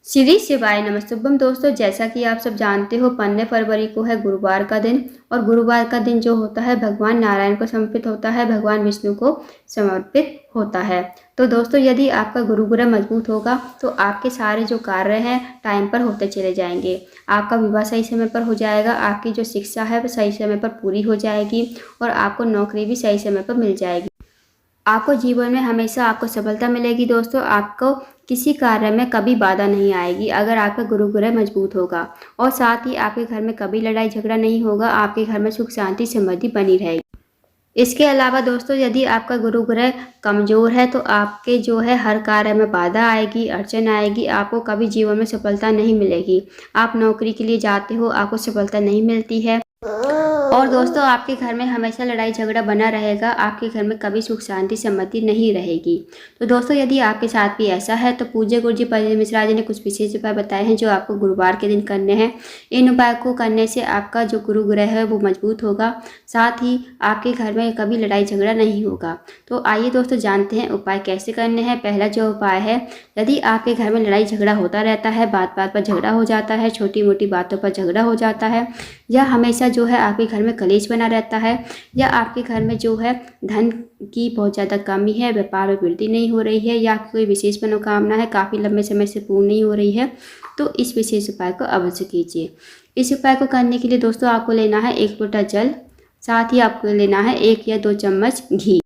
श्री शिवाय नमस्तुभ्यम दोस्तों, जैसा कि आप सब जानते हो 15 फरवरी को है गुरुवार का दिन। और गुरुवार का दिन जो होता है भगवान नारायण को समर्पित होता है, भगवान विष्णु को समर्पित होता है। तो दोस्तों, यदि आपका गुरु ग्रह मजबूत होगा तो आपके सारे जो कार्य हैं टाइम पर होते चले जाएंगे। आपका विवाह सही समय पर हो जाएगा, आपकी जो शिक्षा है वो सही समय पर पूरी हो जाएगी और आपको नौकरी भी सही समय पर मिल जाएगी। आपको जीवन में हमेशा आपको सफलता मिलेगी दोस्तों। आपको किसी कार्य में कभी बाधा नहीं आएगी अगर आपका गुरु ग्रह मजबूत होगा। और साथ ही आपके घर में कभी लड़ाई झगड़ा नहीं होगा, आपके घर में सुख शांति समृद्धि बनी रहेगी। इसके अलावा दोस्तों, यदि आपका गुरु ग्रह कमजोर है तो आपके जो है हर कार्य में बाधा आएगी, अड़चन आएगी, आपको कभी जीवन में सफलता नहीं मिलेगी। आप नौकरी के लिए जाते हो, आपको सफलता नहीं मिलती है। और दोस्तों, आपके घर में हमेशा लड़ाई झगड़ा बना रहेगा, आपके घर में कभी सुख शांति समृद्धि नहीं रहेगी। तो दोस्तों, यदि आपके साथ भी ऐसा है तो पूज्य गुरु जी पतंजलि मिश्रा जी ने कुछ विशेष उपाय बताए हैं जो आपको गुरुवार के दिन करने हैं। इन उपाय को करने से आपका जो गुरु ग्रह है वो मजबूत होगा, साथ ही आपके घर में कभी लड़ाई झगड़ा नहीं होगा। तो आइए दोस्तों, जानते हैं उपाय कैसे करने हैं। पहला जो उपाय है, यदि आपके घर में लड़ाई झगड़ा होता रहता है, बात बात पर झगड़ा हो जाता है, छोटी मोटी बातों पर झगड़ा हो जाता है, या हमेशा जो है आपके घर में कलेश बना रहता है, या आपके घर में जो है धन की बहुत ज़्यादा कमी है, व्यापार में वृद्धि नहीं हो रही है, या कोई विशेष मनोकामना है काफ़ी लंबे समय से पूर्ण नहीं हो रही है, तो इस विशेष उपाय को अवश्य कीजिए। इस उपाय को करने के लिए दोस्तों आपको लेना है 1 लोटा जल, साथ ही आपको लेना है 1 या 2 चम्मच घी।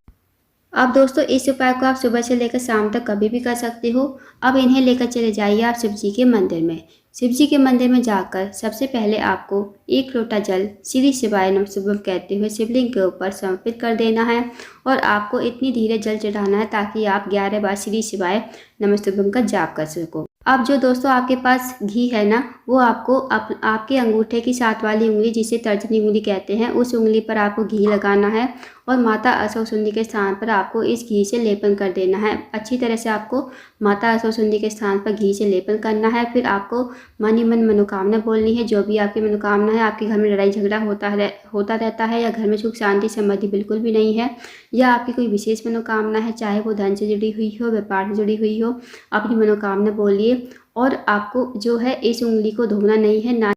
अब दोस्तों, इस उपाय को आप सुबह से लेकर शाम तक कभी भी कर सकते हो। अब इन्हें लेकर चले जाइए आप शिव जी के मंदिर में। शिव जी के मंदिर में जाकर सबसे पहले आपको 1 लोटा जल श्री शिवाय नमः कहते हुए शिवलिंग के ऊपर समर्पित कर देना है। और आपको इतनी धीरे जल चढ़ाना है ताकि आप 11 बार श्री शिवाय नमः का जाप कर सको। अब जो दोस्तों आपके पास घी है ना, वो आपको आपके अंगूठे की साथ वाली उंगली, जिसे तर्जनी उंगली कहते हैं, उस उंगली पर आपको घी लगाना है और माता असौसुंदी के स्थान पर आपको इस घी से लेपन कर देना है। अच्छी तरह से आपको माता असौसुंदी के स्थान पर घी से लेपन करना है। फिर आपको मन ही मन मनोकामना बोलनी है। जो भी आपकी मनोकामना है, आपके घर में लड़ाई झगड़ा होता रहता है, या घर में सुख शांति समृद्धि बिल्कुल भी नहीं है, या आपकी कोई विशेष मनोकामना है, चाहे वो धन से जुड़ी हुई हो, व्यापार से जुड़ी हुई हो, अपनी मनोकामना बोलिए। और आपको जो है इस उंगली को धोना नहीं है,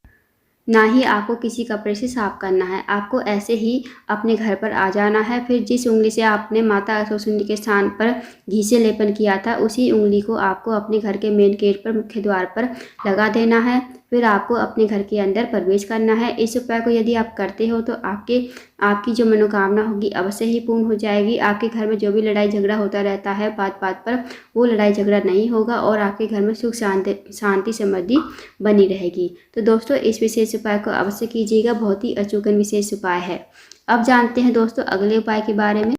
ना ही आपको किसी कपड़े से साफ करना है। आपको ऐसे ही अपने घर पर आ जाना है। फिर जिस उंगली से आपने माता असौसुंदी के स्थान पर घी से लेपन किया था, उसी उंगली को आपको अपने घर के मेन गेट पर, मुख्य द्वार पर लगा देना है। फिर आपको अपने घर के अंदर प्रवेश करना है। इस उपाय को यदि आप करते हो तो आपकी जो मनोकामना होगी अवश्य ही पूर्ण हो जाएगी। आपके घर में जो भी लड़ाई झगड़ा होता रहता है बात बात पर, वो लड़ाई झगड़ा नहीं होगा और आपके घर में सुख शांति समृद्धि बनी रहेगी। तो दोस्तों, इस विशेष उपाय को अवश्य कीजिएगा, बहुत ही अचूक विशेष उपाय है। अब जानते हैं दोस्तों अगले उपाय के बारे में।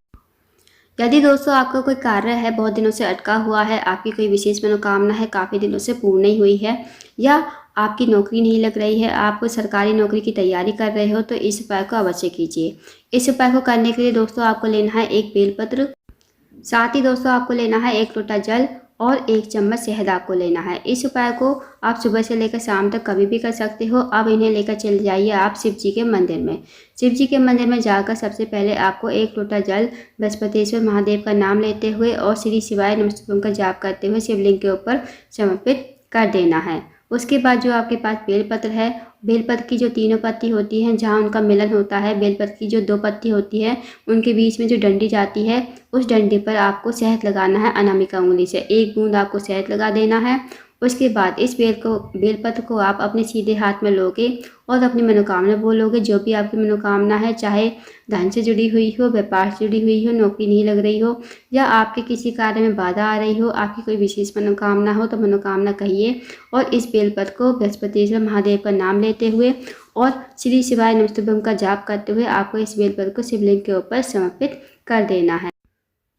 यदि दोस्तों आपका कोई कार्य है बहुत दिनों से अटका हुआ है, आपकी कोई विशेष मनोकामना है काफ़ी दिनों से पूर्ण नहीं हुई है, या आपकी नौकरी नहीं लग रही है, आप कोई सरकारी नौकरी की तैयारी कर रहे हो, तो इस उपाय को अवश्य कीजिए। इस उपाय को करने के लिए दोस्तों आपको लेना है 1 बेलपत्र, साथ ही दोस्तों आपको लेना है 1 लोटा जल और 1 चम्मच शहद आपको लेना है। इस उपाय को आप सुबह से लेकर शाम तक कभी भी कर सकते हो। अब इन्हें लेकर चले जाइए आप शिव जी के मंदिर में। शिव जी के मंदिर में जाकर सबसे पहले आपको 1 लोटा जल बृहस्पतिश्वर महादेव का नाम लेते हुए और श्री शिवाय नमस्तुभ्यम का जाप करते हुए शिवलिंग के ऊपर समर्पित कर देना है। उसके बाद जो आपके पास बेलपत्र है, बेलपत्र की जो तीनों पत्ती होती हैं, जहाँ उनका मिलन होता है, बेलपत्र की जो 2 पत्ती होती है, उनके बीच में जो डंडी जाती है, उस डंडी पर आपको शहद लगाना है। अनामिका उंगली से 1 बूंद आपको शहद लगा देना है। उसके बाद इस बेलपत्र को आप अपने सीधे हाथ में लोगे और अपनी मनोकामना बोलोगे। जो भी आपकी मनोकामना है, चाहे धन से जुड़ी हुई हो, व्यापार से जुड़ी हुई हो, नौकरी नहीं लग रही हो, या आपके किसी कार्य में बाधा आ रही हो, आपकी कोई विशेष मनोकामना हो, तो मनोकामना कहिए। और इस बेलपत्र को बृहस्पतिश्वर महादेव का नाम लेते हुए और श्री शिवाय नमस्तुभ्यम का जाप करते हुए आपको इस बेलपत्र को शिवलिंग के ऊपर समर्पित कर देना है।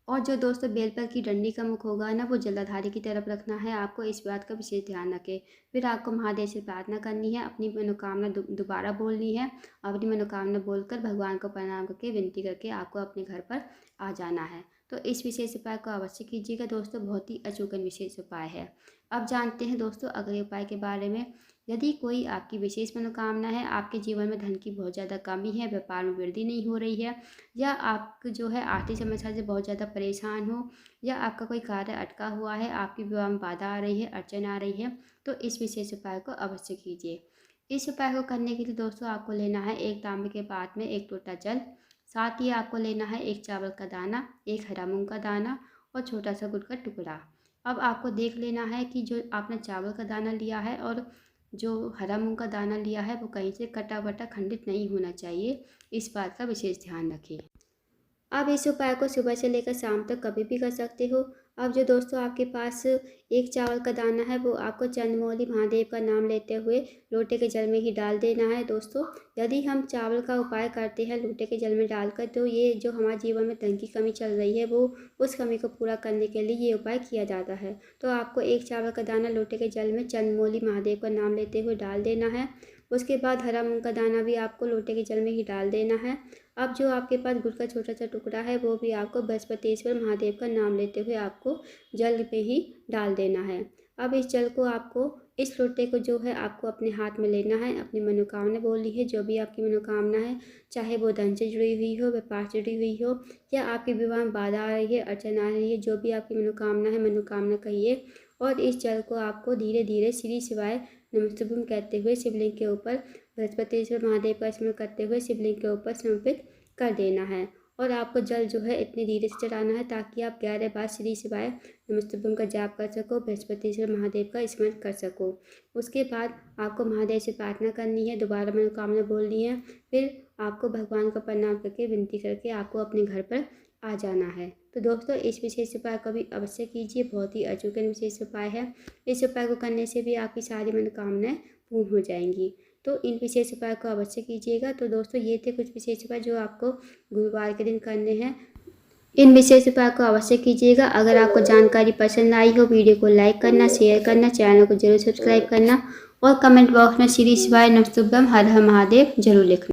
और जो दोस्तों बेलपत्र की डंडी का मुख होगा ना, वो जलाधारी की तरफ रखना है। आपको इस बात का विशेष ध्यान रखें। फिर आपको महादेव से प्रार्थना करनी है, अपनी मनोकामना दोबारा बोलनी है। अपनी मनोकामना बोलकर भगवान को प्रणाम करके विनती करके आपको अपने घर पर आ जाना है। तो इस विशेष उपाय को अवश्य कीजिएगा दोस्तों, बहुत ही अचूक विशेष उपाय है। अब जानते हैं दोस्तों अगले उपाय के बारे में। यदि कोई आपकी विशेष मनोकामना है, आपके जीवन में धन की बहुत ज़्यादा कमी है, व्यापार में वृद्धि नहीं हो रही है, या आप जो है आर्थिक समस्या से बहुत ज़्यादा परेशान हो, या आपका कोई कार्य अटका हुआ है, आपके विवाह में बाधा आ रही है, अड़चन आ रही है, तो इस विशेष उपाय को अवश्य कीजिए। इस उपाय को करने के लिए दोस्तों आपको लेना है एक तांबे के पात्र में 1 लोटा जल, साथ ही आपको लेना है 1 चावल का दाना, 1 हरा मूँग का दाना और छोटा सा गुड़ का टुकड़ा। अब आपको देख लेना है कि जो आपने चावल का दाना लिया है और जो हरा मूँग का दाना लिया है वो कहीं से कटा-वटा खंडित नहीं होना चाहिए। इस बात का विशेष ध्यान रखें। आप इस उपाय को सुबह से लेकर शाम तक कभी भी कर सकते हो। अब जो दोस्तों आपके पास 1 चावल का दाना है वो आपको चंद्रमौली महादेव का नाम लेते हुए लोटे के जल में ही डाल देना है दोस्तों। यदि हम चावल का उपाय करते हैं लोटे के जल में डालकर, तो ये जो हमारे जीवन में धन की कमी चल रही है वो उस कमी को पूरा करने के लिए ये उपाय किया जाता है। तो आपको 1 चावल का दाना लोटे के जल में चंद्रमौली महादेव का नाम लेते हुए डाल देना है। उसके बाद हरा मूँग का दाना भी आपको लोटे के जल में ही डाल देना है। अब जो आपके पास गुड़ का छोटा सा टुकड़ा है वो भी आपको बृहस्पतिश्वर महादेव का नाम लेते हुए आपको जल पे ही डाल देना है। अब इस जल को आपको इस लोटे को जो है आपको अपने हाथ में लेना है, अपनी मनोकामना बोलनी है। जो भी आपकी मनोकामना है, चाहे वो धन से जुड़ी हुई हो, व्यापार से जुड़ी हुई हो, या आपके विवाह में बाधा आ रही है, अड़चन आ रही है, जो भी आपकी मनोकामना है मनोकामना कहिए। और इस जल को आपको धीरे धीरे श्री शिवाय नमस्तुभ्यम कहते हुए शिवलिंग के ऊपर बृहस्पतिश्वर महादेव का स्मरण करते हुए शिवलिंग के ऊपर समर्पित कर देना है। और आपको जल जो है इतनी धीरे से चढ़ाना है ताकि आप 11 बार श्री शिवाय नमस्तुभ्यम का जाप कर सको, बृहस्पतिश्वर महादेव का स्मरण कर सको। उसके बाद आपको महादेव से प्रार्थना करनी है, दोबारा मनोकामना बोलनी है, फिर आपको भगवान को प्रणाम करके विनती करके आपको अपने घर पर आ जाना है। तो दोस्तों इस विशेष उपाय को भी अवश्य कीजिए, बहुत ही अचूक विशेष उपाय है। इस उपाय को करने से भी आपकी सारी मनोकामनाएं पूर्ण हो जाएंगी। तो इन विशेष उपाय को अवश्य कीजिएगा। तो दोस्तों ये थे कुछ विशेष उपाय जो आपको गुरुवार के दिन करने हैं। इन विशेष उपाय को अवश्य कीजिएगा। अगर आपको जानकारी पसंद आई हो, वीडियो को लाइक करना, शेयर करना, चैनल को जरूर सब्सक्राइब करना और कमेंट बॉक्स में श्री शिवाय नमस्तुभ्यम हर हर महादेव जरूर लिखना।